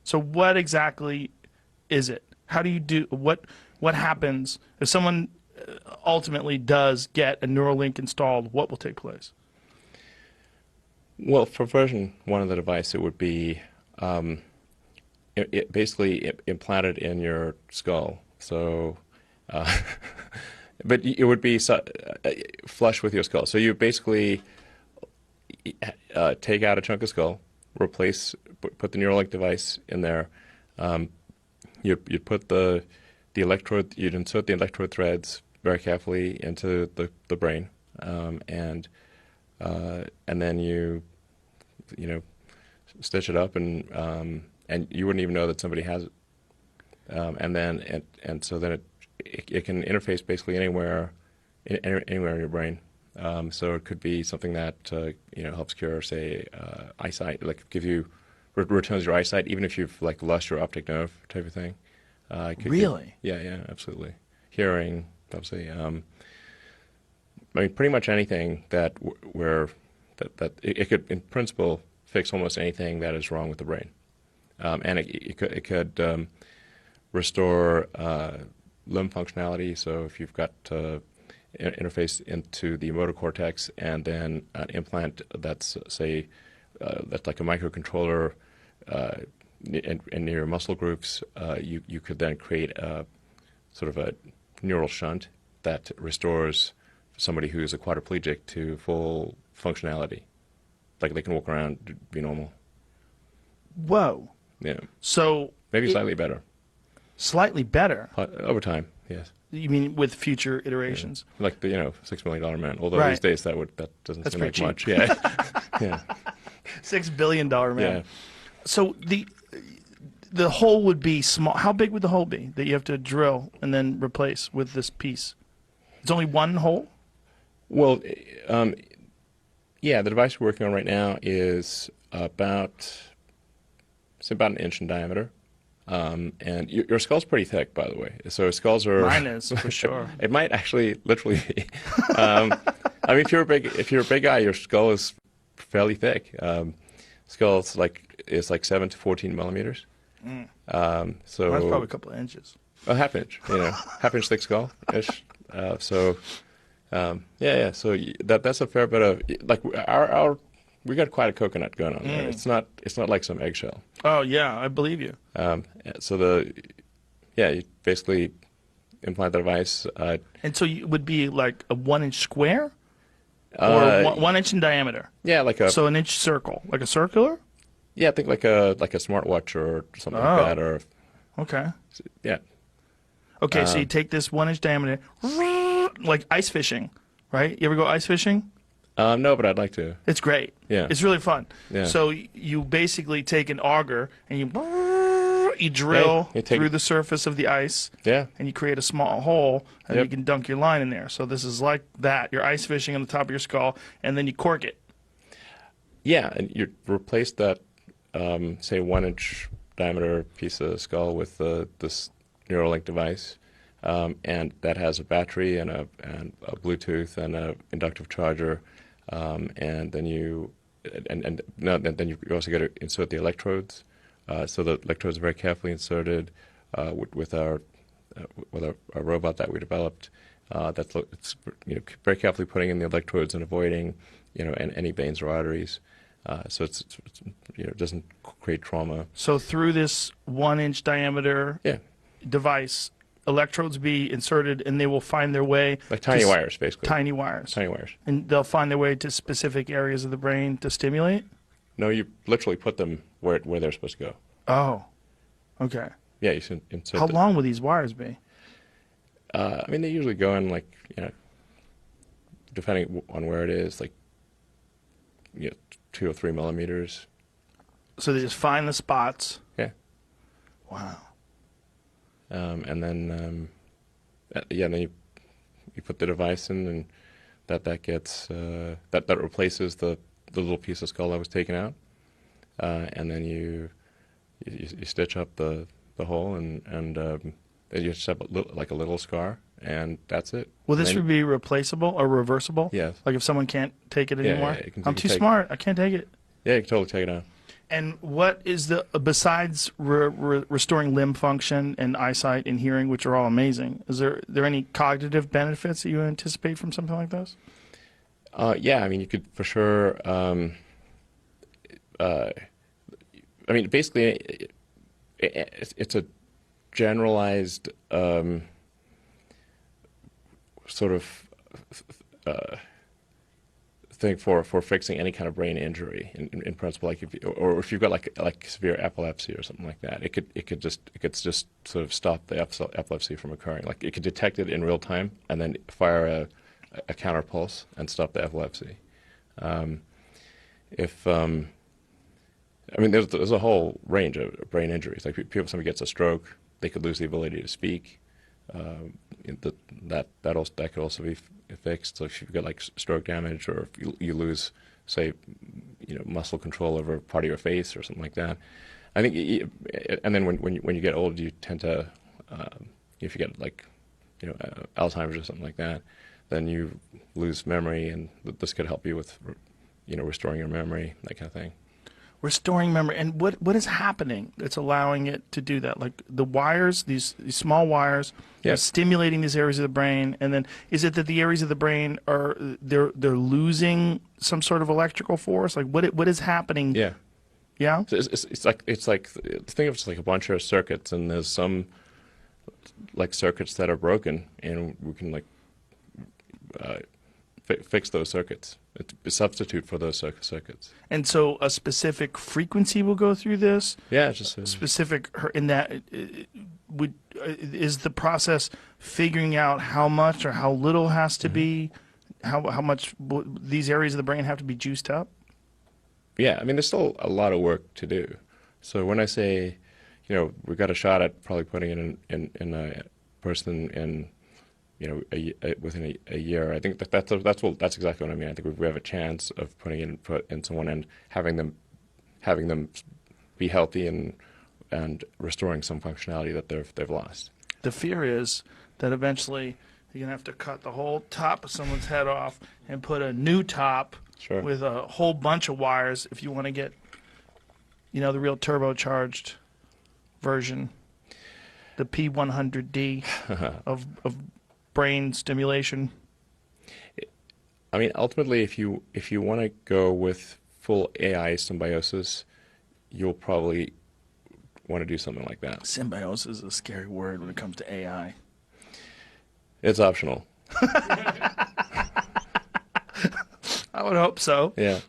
So what exactly is it? How do you do what happens if someone ultimately does get a Neuralink installed? What will take place? Well, for version 1 of the device, it would be basically implanted in your skull. So, but it would be flush with your skull. So you basically take out a chunk of skull, put the Neuralink device in there. You put the electrode, you'd insert the electrode threads very carefully into the brain, and then you stitch it up, and you wouldn't even know that somebody has it, and so then it can interface basically anywhere in your brain. So it could be something that helps cure, say, eyesight, like returns your eyesight, even if you've lost your optic nerve type of thing. Really? Yeah, absolutely. Hearing, obviously. I mean, pretty much anything that it could, in principle, fix almost anything that is wrong with the brain, and it could restore limb functionality. So if you've got interface into the motor cortex, and then an implant that's that's like a microcontroller in your muscle groups, you could then create a sort of a neural shunt that restores somebody who's a quadriplegic to full functionality, like they can walk around, be normal. Whoa. Yeah. So maybe slightly better. Slightly better over time, yes. You mean with future iterations? Yeah. Like the $6 million man. Although these days that doesn't seem like cheap. much. Yeah. Yeah. $6 billion man. Yeah. So the hole would be small. How big would the hole be that you have to drill and then replace with this piece? It's only one hole? Well, yeah. The device we're working on right now is about an inch in diameter. And your skull's pretty thick, by the way. So skulls are. Mine is, for sure. It might actually literally be. I mean, if you're a big guy, your skull is fairly thick. Skull's is 7 to 14 millimeters. So that's probably a couple of inches. A half inch, half inch thick skull ish. Yeah. So that's a fair bit of we got quite a coconut going on there. It's not like some eggshell. Oh yeah, I believe you. So you basically implant the device. And so it would be like a 1 inch square, or 1 inch in diameter. Yeah, so an inch circle, like a circular. Yeah, I think like a smartwatch or something like that, or. Okay. Yeah. Okay, so you take this 1 inch diameter, like ice fishing, right? You ever go ice fishing? No, but I'd like to. It's great. Yeah. It's really fun. Yeah. So you basically take an auger and you drill through the surface of the ice. Yeah. And you create a small hole, and you can dunk your line in there. So this is like that. You're ice fishing on the top of your skull, and then you cork it. Yeah, and you replace that, say, 1 inch diameter piece of skull with this Neuralink device. And that has a battery and a Bluetooth and a inductive charger. And then you also got to insert the electrodes. So the electrodes are very carefully inserted with our robot that we developed. It's very carefully putting in the electrodes and avoiding any veins or arteries. So it doesn't create trauma. So through this 1 inch diameter device, electrodes be inserted, and they will find their way. Like tiny wires, basically. Tiny wires. Tiny wires. And they'll find their way to specific areas of the brain to stimulate? No, you literally put them where they're supposed to go. Oh, okay. Yeah, you insert. How long will these wires be? I mean, they usually go in depending on where it is, 2 or 3 millimeters. So they just find the spots. Yeah. Wow. And then, then you put the device in, and that gets that replaces the little piece of skull that was taken out, and then you stitch up the hole, and then you just have a little scar, and that's it. Will this be replaceable or reversible? Yes. Like if someone can't take it anymore? Yeah, I'm too smart. I can't take it. Yeah, you can totally take it out. And what is the, besides restoring limb function and eyesight and hearing, which are all amazing, is there any cognitive benefits that you anticipate from something like this? Yeah, I mean, you could for sure. I mean, basically, it's a generalized sort of thing for fixing any kind of brain injury in principle, like if you've got like severe epilepsy or something like that, it could just sort of stop the epilepsy from occurring. Like it could detect it in real time and then fire a counter pulse and stop the epilepsy. I mean, there's a whole range of brain injuries. Like somebody gets a stroke, they could lose the ability to speak. That could also be fixed. So if you've got like stroke damage, or if you lose, say, muscle control over part of your face or something like that, I think. And then when you get old, you tend to, if you get like, Alzheimer's or something like that, then you lose memory, and this could help you with, restoring your memory, that kind of thing. Restoring memory. And what is happening that's allowing it to do that? Like the wires, these small wires, Yeah. are stimulating these areas of the brain, and then is it that the areas of the brain are they're losing some sort of electrical force? Like what is happening? Yeah. Yeah. So it's like think of it as like a bunch of circuits, and there's some like circuits that are broken, and we can like fix those circuits. It's substitute for those circuits. And so a specific frequency will go through this. Yeah, it's just Specific in that is the process figuring out how much or how little has to be, how much these areas of the brain have to be juiced up. Yeah, I mean, there's still a lot of work to do. So when I say, we've got a shot at probably putting it in a person in, within a year, I think that's exactly what I mean. I think we have a chance of putting it in someone and having them be healthy and restoring some functionality that they've lost. The fear is that eventually you're gonna have to cut the whole top of someone's head off and put a new top. Sure. With a whole bunch of wires if you want to get, the real turbocharged version, the P100D of brain stimulation. I mean, ultimately, if you want to go with full AI symbiosis, you'll probably want to do something like that. Symbiosis is a scary word when it comes to AI. It's optional. I would hope so. Yeah.